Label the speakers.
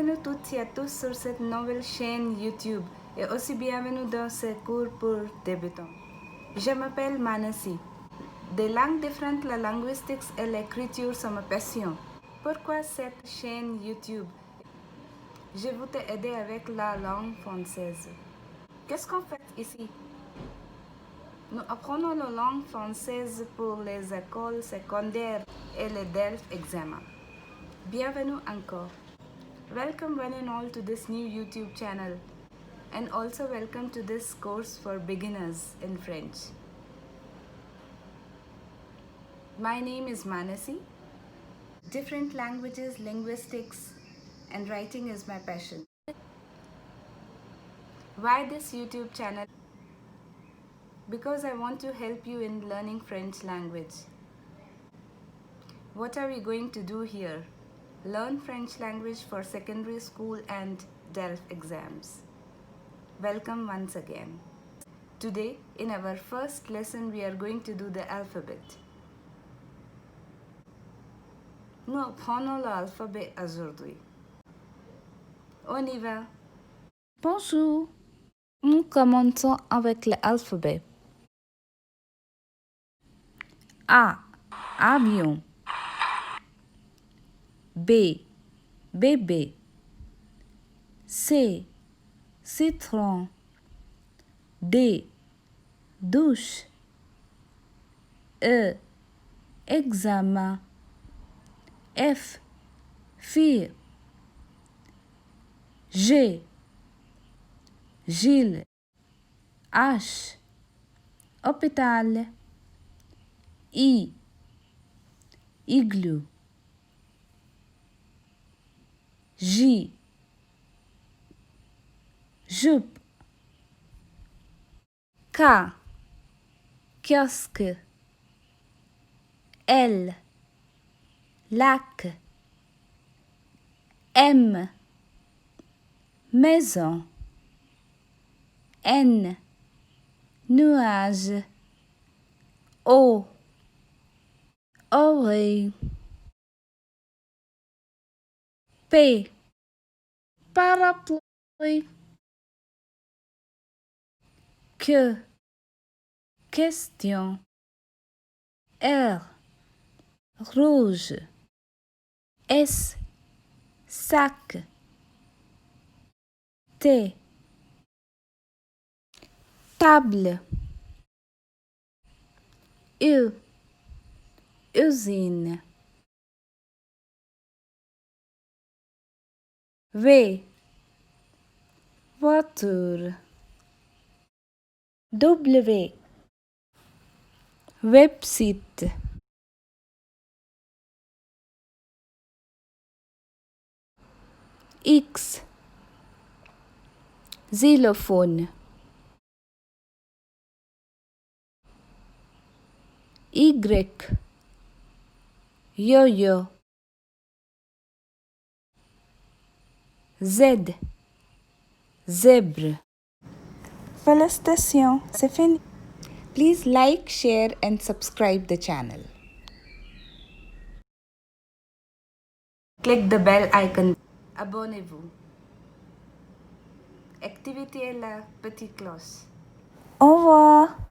Speaker 1: Bienvenue toutes et à tous sur cette nouvelle chaîne YouTube et aussi bienvenue dans ce cours pour débutants. Je m'appelle Manasi. Des langues différentes, la linguistique et l'écriture sont ma passion. Pourquoi cette chaîne YouTube? Je vais t'aider avec la langue française. Qu'est-ce qu'on fait ici? Nous apprenons la langue française pour les écoles secondaires et les DELF Exams. Bienvenue encore. Welcome one and all to this new YouTube channel and also welcome to this course for beginners in French. My name is Manasi. Different languages, linguistics and writing is my passion. Why this YouTube channel? Because I want to help you in learning French language. What are we going to do here? Learn French language for secondary school and DELF exams. Welcome once again. Today, in our first lesson, we are going to do the alphabet. Nous apprenons l'alphabet aujourd'hui. On y va. Bonjour. Nous commençons avec l'alphabet. A. Avion. B. Bébé. C. Citron. D. Douche. E. Examen. F. Fille. G. Gilles. H. Hôpital. I. Igloo. J. Jupe. K. Kiosque. L. Lac. M. Maison. N. Nuage. O. Oreille. P. Parapluie. Q. Question. R. Rouge. S. Sac. T. Table. U. Usine. V. Voiture. W. Website. X. Xylophone. Y. Yo-yo. Z. Zèbre. Félicitations, c'est fini. Please like, share and subscribe the channel. Click the bell icon. Abonnez-vous. Activez la petite cloche. Au revoir.